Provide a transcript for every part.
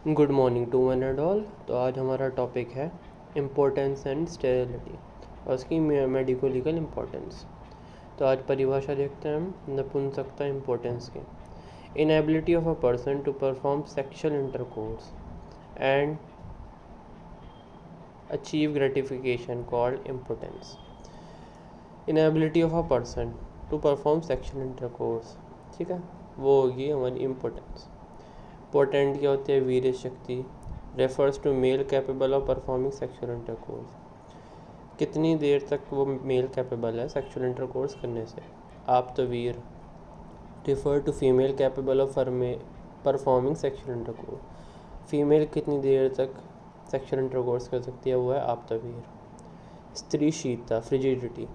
Good morning to one and all. तो आज हमारा टॉपिक है इम्पोर्टेंस एंड स्टेरिलिटी और उसकी मेडिको लीगल इम्पोर्टेंस। तो आज परिभाषा देखते हैं हम नपुंसकता इम्पोर्टेंस की। Inability of a person to perform sexual intercourse and achieve gratification called importance. Inability of a person to perform sexual intercourse, ठीक है, वो होगी हमारी इम्पोर्टेंस। पोटेंट क्या होती है? वीर्य शक्ति। Refers to male capable of performing sexual intercourse, कितनी देर तक वो मेल कैपेबल है सेक्शुअल इंटरकोर्स करने से। आप तो वीर। Refer to female capable of performing sexual intercourse, female कितनी देर तक सेक्शुअल इंटरकोर्स कर सकती है, वो है आप तो वीर। स्त्री शीतता, फ्रिजिडिटी,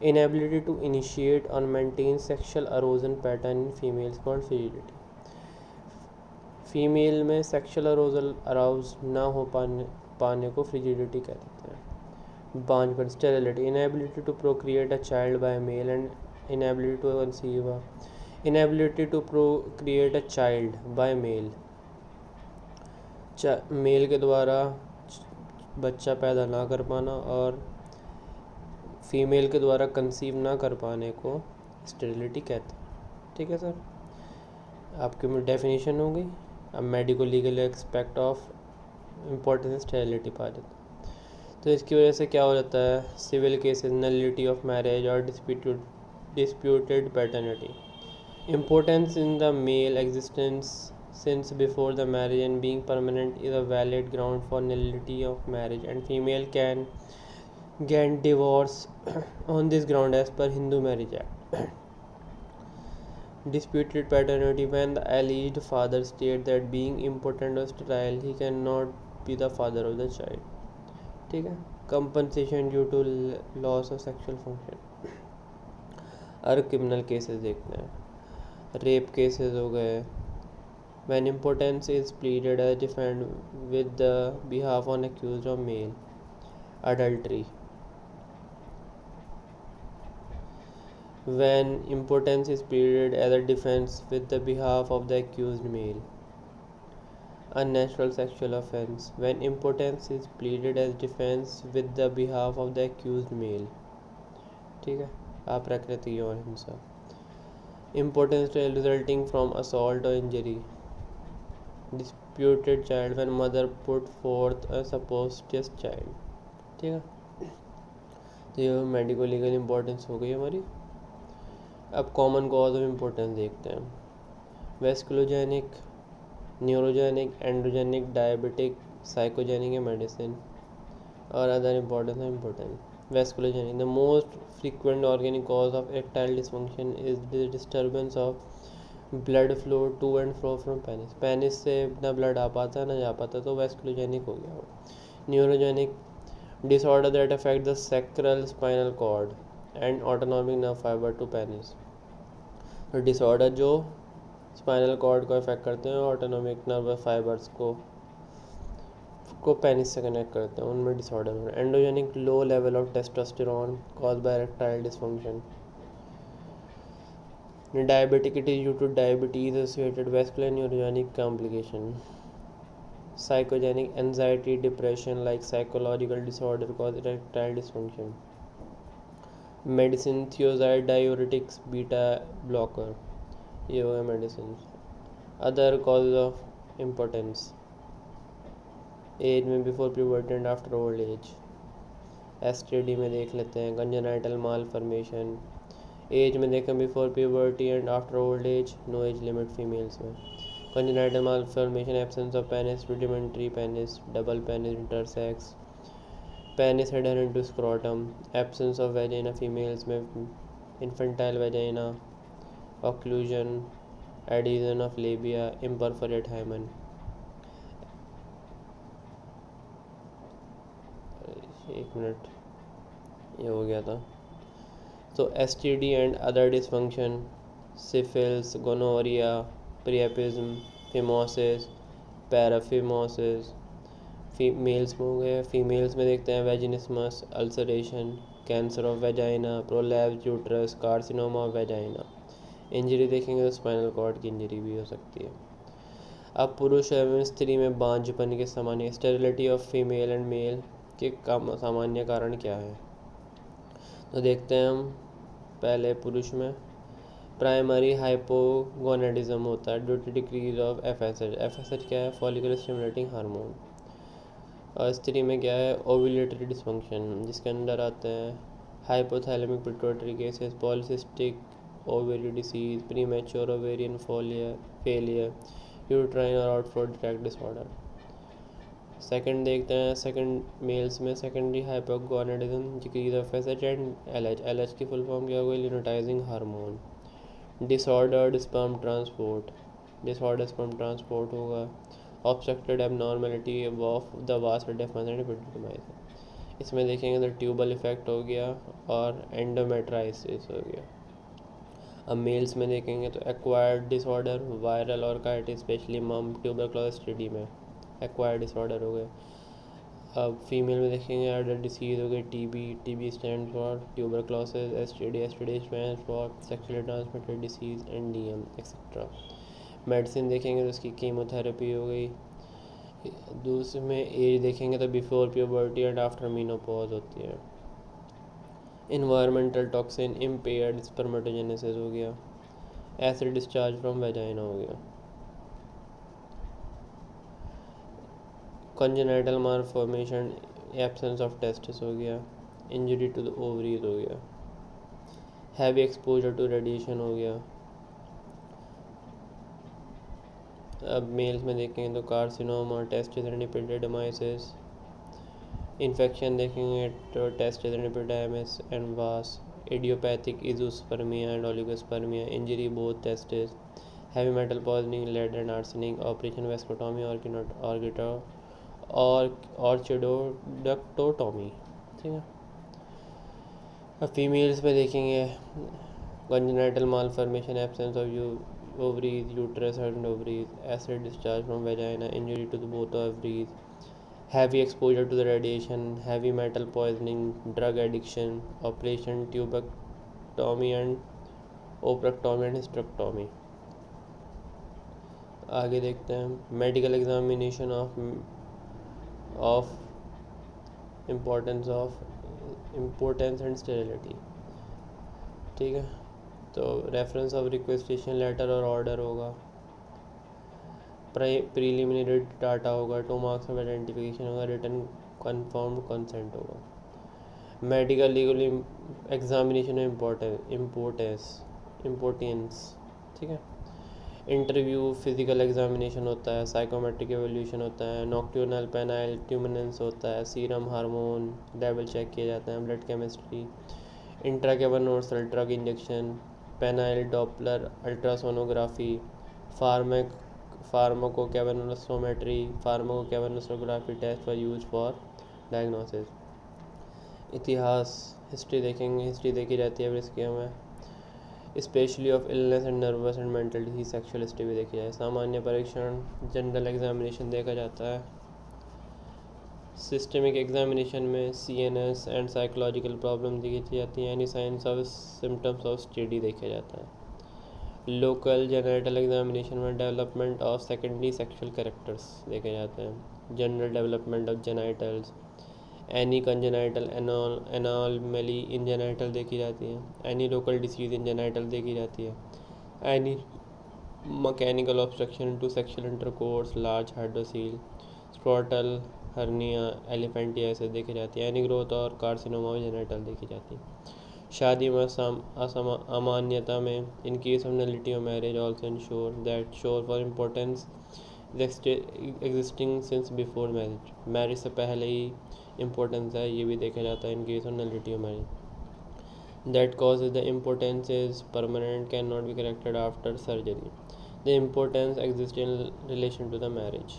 इनएबिलिटी टू इनिशिएट और maintain sexual arousal pattern in females called frigidity. Female में सेक्शुअल अराउज ना हो पाने को फ्रिजिडिटी कहते हैं। बांझपन, sterility, inability to procreate a child by male and inability to conceive inability to procreate a child by male, male के द्वारा बच्चा पैदा ना कर पाना और फीमेल के द्वारा कंसीव ना कर पाने को स्टेरिलिटी कहते हैं। ठीक है सर, आपकी डेफिनेशन हो गई। अब medico legal expect of importance sterility पा लेते हैं। तो इसकी वजह से क्या हो जाता है? Civil cases, nullity of marriage और disputed paternity, impotence in the male existence since before the marriage and being permanent is a valid ground for nullity of marriage, and female can get divorce on this ground as per Hindu Marriage Act. Disputed paternity, when the alleged father states that being impotent or sterile he cannot be the father of the child. ठीक है। Compensation due to loss of sexual function. और criminal cases देखते हैं। Rape cases हो गए, when impotence is pleaded as defend with the behalf on accused of male. Adultery, when impotence is pleaded as a defense with the behalf of the accused male. Unnatural sexual offense, when impotence is pleaded as defense with the behalf of the accused male. ठीक है, अप्राकृतिक यौन हिंसा। Impotence resulting from assault or injury. Disputed child, when mother put forth a supposed child। ठीक है, तो ये medico legal importance हो गई हमारी। अब कॉमन कॉज ऑफ इम्पोर्टेंस देखते हैं। Vasculogenic, neurogenic, androgenic, diabetic, psychogenic या मेडिसिन और other impotence of impotence. Vasculogenic, the most frequent organic cause of erectile dysfunction is the disturbance of blood flow to and fro from penis, penis से ना blood आ पाता है ना जा पाता, तो वेस्कुलोजेनिक हो गया वो। Neurogenic, disorder that affect the sacral spinal cord and autonomic nerve fibre to penis, तो डिसऑर्डर जो स्पाइनल कॉर्ड को अफेक्ट करते हैं, ऑटोनॉमिक नर्व फाइबर्स को पेनिस से कनेक्ट करते हैं, उनमें डिसऑर्डर हो रहा है। Endogenic, low level of testosterone cause by erectile dysfunction. Diabetic, it is due to diabetes associated vascular neurogenic complication. Psychogenic, anxiety, depression like psychological disorder cause erectile dysfunction. Medicine, thiazide diuretics, beta blocker, ये हो गया medicine. Other cause of importance, age में before puberty and after old age. STD में देख लेते हैं, congenital malformation, age में देखें before puberty and after old age, no age limit females में। Congenital malformation, absence of penis, rudimentary penis, double penis, intersex, penis adherent to scrotum, absence of vagina females में, infantile vagina, occlusion, adhesion of labia, imperforate hymen. एक minute, ये हो गया था। So STD and other dysfunction, syphilis, gonorrhea, priapism, phimosis, paraphimosis, females में हो गए। Females में देखते हैं vaginismus, ulceration, cancer of vagina, prolapse uterus, carcinoma of vagina. Injury देखेंगे तो स्पाइनल कॉर्ड की इंजरी भी हो सकती है। अब पुरुष एवं स्त्री में बांझपन के सामान्य sterility of female and male के सामान्य कारण क्या है। तो देखते हैं हम पहले पुरुष में प्राइमरी हाइपोगोनेडिज्म होता है due to decrease of FSH. FSH क्या है, फॉलिकुलर स्टिमुलेटिंग हार्मोन। और स्त्री में क्या है, ओव्यूलेटरी डिसफंक्शन, जिसके अंदर आते हैं hypothalamic pituitary cases, polycystic ovary disease, premature ovarian failure, uterine और आउटफ्लो ट्रैक्ट डिसऑर्डर। सेकंड देखते हैं, सेकंड मेल्स में secondary hypogonadism, decrease of FSH and LH. LH की फुल फॉर्म क्या होगी, luteinizing hormone. Disordered sperm transport, disorder sperm transport होगा। Obstructed abnormality of the vascular definition and epididymis. इसमें देखेंगे तो ट्यूबल इफेक्ट हो गया और एंडोमेट्राइसिस हो गया। अब मेल्स में देखेंगे तो एक्वायर्ड डिसऑर्डर, वायरल और काइटिस, स्पेशली मम, ट्यूबरक्लोसिस टीडी में एक्वायर्ड डिसऑर्डर हो गए। अब फीमेल में देखेंगे अदर डिसीज हो गई, TB stand for tuberculosis, STD stand for sexually transmitted disease, NDM etcetera. Medicine देखेंगे तो उसकी कीमोथेरेपी हो गई। दूसरे में एज देखेंगे तो before puberty and after menopause होती है। इन्वायरमेंटल टॉक्सिन, इम्पेयर्ड स्पर्मेटोजेनेसिस हो गया। एसिड डिस्चार्ज फ्रॉम वेजाइना हो गया। Congenital malformation, absence of testis हो गया। इंजरी टू द ओवरीज हो गया। हैवी एक्सपोजर टू रेडिएशन हो गया। अब मेल्स में देखेंगे तो carcinoma, testis and epididymis. Infection देखेंगे तो testis and epididymis and vas. Idiopathic azoospermia and oligospermia, injury both testis. Heavy metal poisoning, lead and arsenic, operation vasectomy और ऑर्चिडोडक्टोटॉमी। ठीक है। अब फीमेल्स में देखेंगे congenital malformation, absence of ovaries, uterus and ovaries, acid discharge from vagina, injury to the both ovaries, heavy exposure to the radiation, heavy metal poisoning, drug addiction, operation tubectomy and ooprectomy and hysterectomy। आगे देखते हैं medical examination of importance and sterility. ठीक है, तो reference of रिक्वेस्टेशन letter और order होगा। Preliminary data होगा। 2 marks of identification होगा। रिटन कन्फर्म कंसेंट होगा। Medical legal examination importance. ठीक है। इंटरव्यू, फिजिकल एग्जामिनेशन होता है, साइकोमेट्रिक एवोल्यूशन होता है, नॉक्ट्यूनल पेनाइल ट्यूमिनेंस होता है, सीरम हार्मोन लेवल चेक किए जाते हैं, blood chemistry, intracavernosal drug injection, penile Doppler ultrasonography, pharmacochemistry, फार्माकोकेमिस्ट्रोग्राफी test for use for diagnosis. इतिहास, हिस्ट्री देखेंगे, हिस्ट्री देखी जाती है इसके में, specially of illness and nervous and mental disease, sexual history भी देखी जाए। सामान्य परीक्षण, जनरल एग्जामिनेशन देखा जाता है। सिस्टमिक एग्जामिनेशन में CNS एंड साइकोलॉजिकल प्रॉब्लम देखी जाती हैं। Any science of symptoms of study देखा जाता है। लोकल जेनेटल एग्जामिनेशन में development of secondary sexual characters देखे जाते हैं। General development of genitals, any congenital anomaly in genital देखी जाती है। Any local disease in genital देखी जाती है। Any mechanical obstruction to sexual intercourse, large hydrocele, scrotal hernia, elephantiasis देखी जाती है। एनी ग्रोथ और कार्सिनोमा जेनाइटल देखी जाती है। शादी में अमान्यता में, in case of nullity of marriage also ensure that sure for importance existing since before marriage. Marriage से पहले ही इम्पोर्टेंस है, ये भी देखा जाता है in case of nullity of marriage. That causes the impotence is permanent, cannot be corrected after surgery. The impotence exists in relation to the marriage।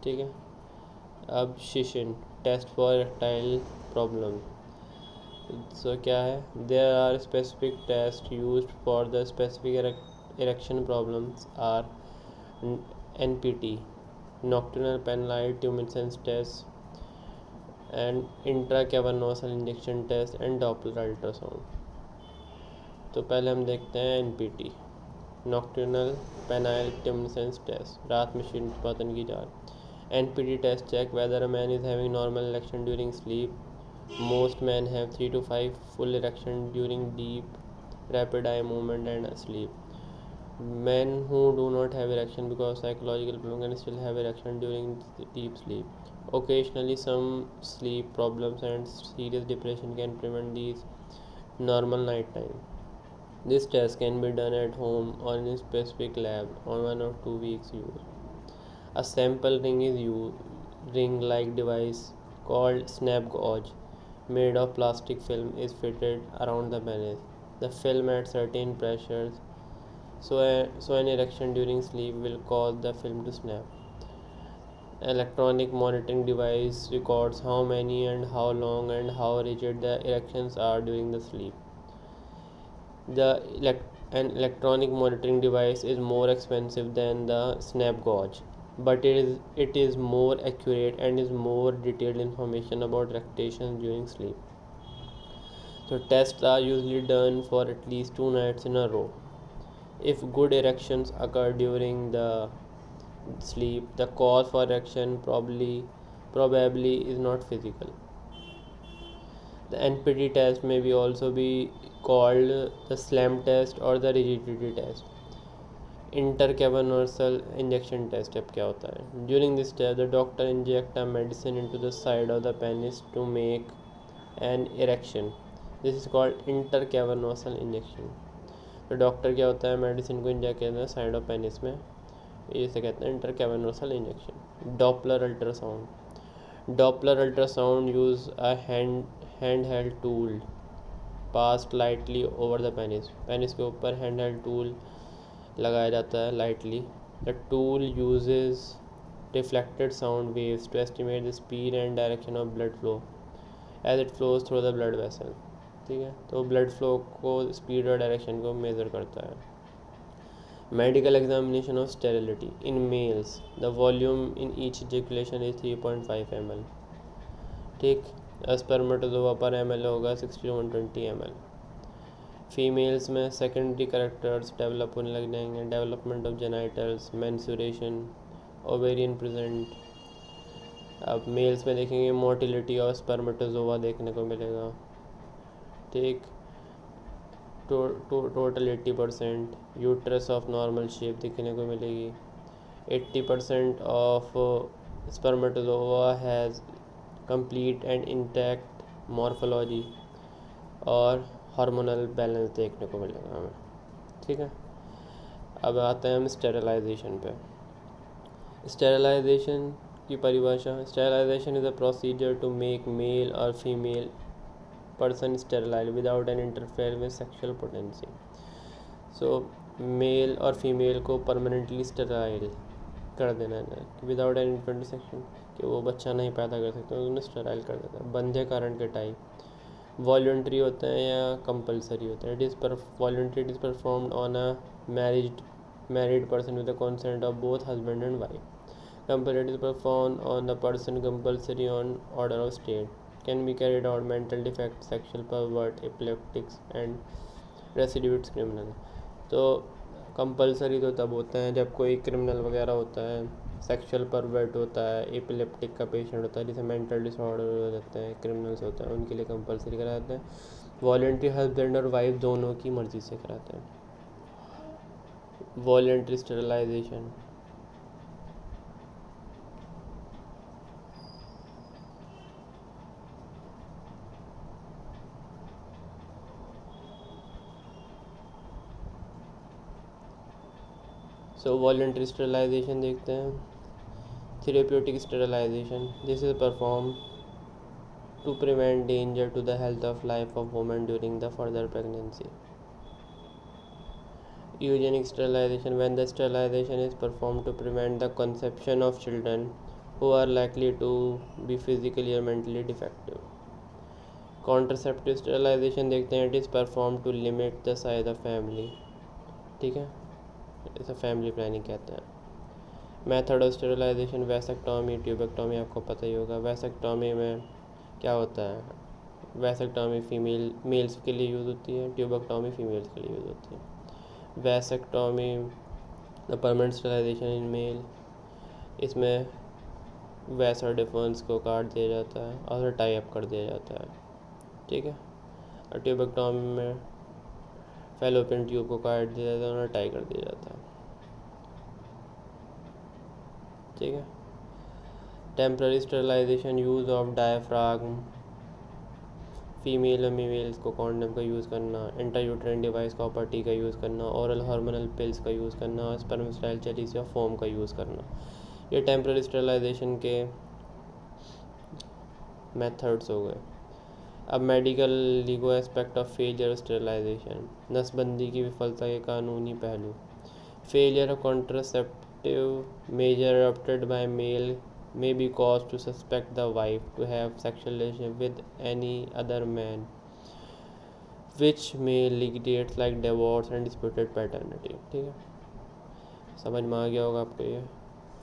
ठीक है। अब शिशन, test for erectile problem. So क्या है, there are specific test used for the specific erection problems are NPT, nocturnal penile tumescence test and intracavernosal injection test and Doppler ultrasound. तो पहले हम देखते हैं NPT। नॉक्टर्नल पेनाइल टेस्ट, रात में शीत उत्पादन की जांच। NPT test check whether a man is having normal erection during sleep. Most men have 3 to 5 full erection during deep rapid eye movement and sleep. Men who do not have erection because psychological problem can still have erection during deep sleep. Occasionally, some sleep problems and serious depression can prevent these normal night time. This test can be done at home or in a specific lab on 1 or 2 weeks use. A sample ring-like device called snap gauge made of plastic film is fitted around the penis. The film at certain pressures so an erection during sleep will cause the film to snap. Electronic monitoring device records how many and how long and how rigid the erections are during the sleep. An electronic monitoring device is more expensive than the snap gauge, but it is more accurate and is more detailed information about erections during sleep. So tests are usually done for at least 2 nights in a row. If good erections occur during the sleep, the cause for erection probably is not physical. The NPT test may be also be called the SLAM test or the rigidity test. Intercavernosal injection test अब क्या होता है? During this test, the doctor inject a medicine into the side of the penis to make an erection. This is called intercavernosal injection. तो doctor क्या होता है, medicine को inject करता है साइड ऑफ पेनिस में, इसे कहते हैं intercavernosal injection. Doppler ultrasound use a hand held tool passed lightly over the penis के ऊपर हैंड हेल्ड टूल लगाया जाता है lightly. The tool uses reflected sound waves to estimate the speed and direction of blood flow as it flows through the blood vessel. ठीक है, तो blood flow को, speed और डायरेक्शन को मेज़र करता है. Medical examination of sterility in males, the volume in each ejaculation is 3.5 ml. ठीक, spermatozoa पर ml होगा 60 to 120 ml. फीमेल्स में सेकेंडरी कैरेक्टर्स डेवलप होने लग जाएंगे. Development of genitals, mensuration, ovarian present. अब मेल्स में देखेंगे मोटिलिटी और स्पर्मेटोजोआ देखने को मिलेगा. ठीक, total 80%. Uterus of normal shape देखने को मिलेगी. 80% of spermatozoa has complete and intact morphology और हार्मोनल बैलेंस देखने को मिलेगा हमें. ठीक है, अब आते हैं हम स्टेरिलाइजेशन पे. स्टेरिलाइजेशन की परिभाषा. Sterilization is a procedure to make male और female person sterile without an interfere with sexual potency. So male और फीमेल को परमानेंटली स्टेराइल कर देना है विदाउट एन इन्फेंट सेक्शन, कि वो बच्चा नहीं पैदा कर सकते, तो उन्हें स्टेराइल कर देता है. बंधे कारण के टाइप वॉलंटरी होते हैं या कंपलसरी होते हैं. Voluntary it is performed on a married person with the consent of both husband and wife. Compulsory is performed on the person compulsory on order of state. Can be carried out mental defect, sexual pervert, epileptics and recidivistic criminal. तो compulsory तो तब होता है जब कोई criminal वगैरह होता है, सेक्सुअल परवर्ट होता है, एपिलेप्टिक का पेशेंट होता है, जिसे मेंटल डिसऑर्डर हो जाते हैं, क्रिमिनल्स होते हैं, उनके लिए कंपलसरी कराते हैं. वॉलंटरी हस्बैंड और वाइफ दोनों की मर्ज़ी से कराते हैं. Voluntary sterilization. So voluntary sterilization देखते हैं. Therapeutic sterilization. This is perform to prevent danger to the health of life of women during the further pregnancy. Eugenic sterilization. When the sterilization is perform to prevent the conception of children who are likely to be physically और mentally defective. Contraceptive sterilization देखते हैं. It is perform to limit the size of family. ठीक है, इसे family planning कहते हैं. Method of sterilization. Vasectomy, tubectomy आपको पता ही होगा. वैसेक्टॉमी में क्या होता है, वैसेक्टॉमी मेल्स के लिए यूज़ होती है, ट्यूबेक्टॉमी फीमेल्स के लिए यूज़ होती है. Vasectomy, the permanent sterilization in male, इसमें वैसा डिफरेंस को काट दिया जाता है और टाई अप कर दिया जाता है, ठीक है। और ट्यूबेक्टोमी में फैलोपियन ट्यूब को काट दिया जाता है और टाई कर दिया जाता है, ठीक है। Temporary sterilization, use of diaphragm, female और मेल्स को कॉन्डम का यूज़ करना, इंट्रायूटेराइन डिवाइस कॉपर टी का यूज़ करना, ओरल हार्मोनल पिल्स का यूज़ करना, स्पर्म स्टाइल चेलिस या फोम का यूज़ करना, ये टेम्पररी स्टेरिलाइजेशन के मेथड्स हो गए। अब medical legal aspect of failure sterilization, नसबंदी की विफलता के कानूनी पहलू। Failure of contraceptive measure adopted by male may be cause to suspect the wife to have sexual relationship with any other man, which may legislate like divorce and disputed paternity, ठीक है। समझ में आ गया होगा आपको ये।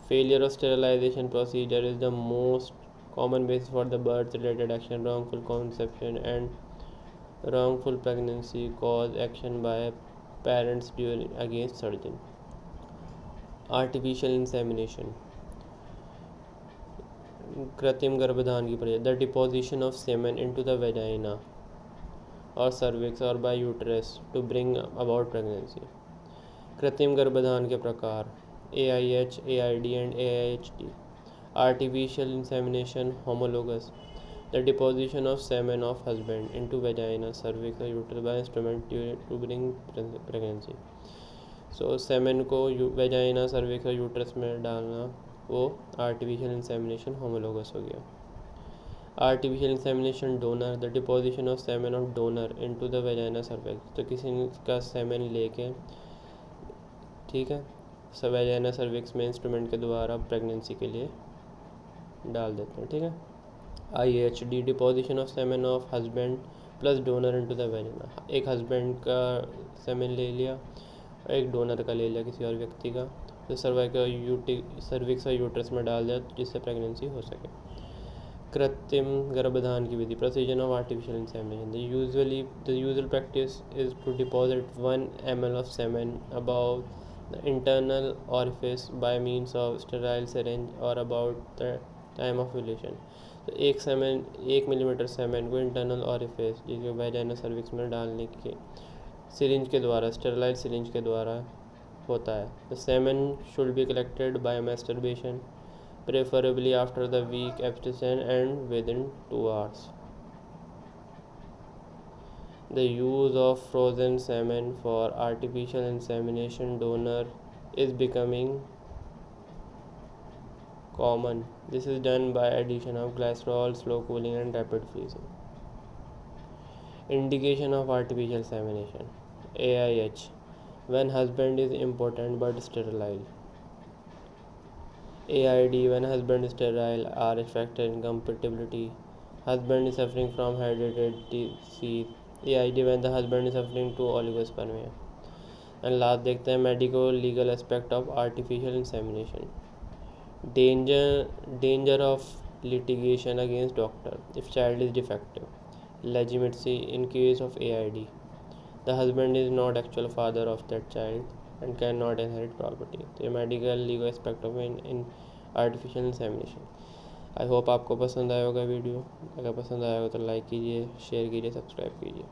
Failure of sterilization procedure is the most common basis for the birth related action, wrongful conception and wrongful pregnancy cause action by parents during against surgeon. Artificial insemination, कृत्रिम गर्भधान की प्रक्रिया, the deposition of semen into the vagina और cervix और by uterus to bring about pregnancy. कृत्रिम गर्भधान के प्रकार AIH, AID एंड AIHD। Artificial insemination, homologous, the deposition of semen of husband into vagina, cervix or uterus by instrument to bring pregnancy. So semen को vagina, cervix और uterus में डालना वो आर्टिफिशियल इंसेमिनेशन होमोलोगस हो गया। Artificial insemination donor, the deposition of semen of donor into the vagina cervix, तो किसी का सेमेन लेके, ठीक है, वेजाइना सर्विक्स में इंस्ट्रूमेंट के द्वारा प्रेगनेंसी के लिए डाल देते हैं, ठीक है। IHD, deposition of semen of husband plus donor into the vagina, एक हस्बैंड का सेमेन ले लिया और एक डोनर का ले लिया किसी और व्यक्ति का, तो सर्विक्स और यूट्रस में डाल दिया जिससे प्रेगनेंसी हो सके। कृत्रिम गर्भधान की विधि, procedure of artificial insemination, the usual practice is to deposit 1 ml of semen about the internal orifice by means of sterile syringe or about the time of ovulation. तो 1 मिलीमीटर सेमेन को internal orifice जिसके vagina cervix में डालने के syringe के द्वारा, sterilise syringe के द्वारा होता है। The semen should be collected by masturbation, preferably after the week abstinence and within 2 hours. The use of frozen semen for artificial insemination donor is becoming common. This is done by addition of glycerol, slow cooling and rapid freezing. Indication of artificial insemination, AIH, when husband is impotent but sterile. AID, when husband is sterile or affected incompatibility, husband is suffering from hereditary disease. AID, when the husband is suffering to oligospermia. And last देखते हैं medico legal aspect of artificial insemination. Danger of litigation against doctor if child is defective, legitimacy in case of AID, the husband is not actual father of that child and can not inherit property. तो ये medical legal aspect of in artificial insemination. I hope आपको पसंद आया होगा video. अगर पसंद आया हो तो लाइक कीजिए, शेयर कीजिए, सब्सक्राइब कीजिए।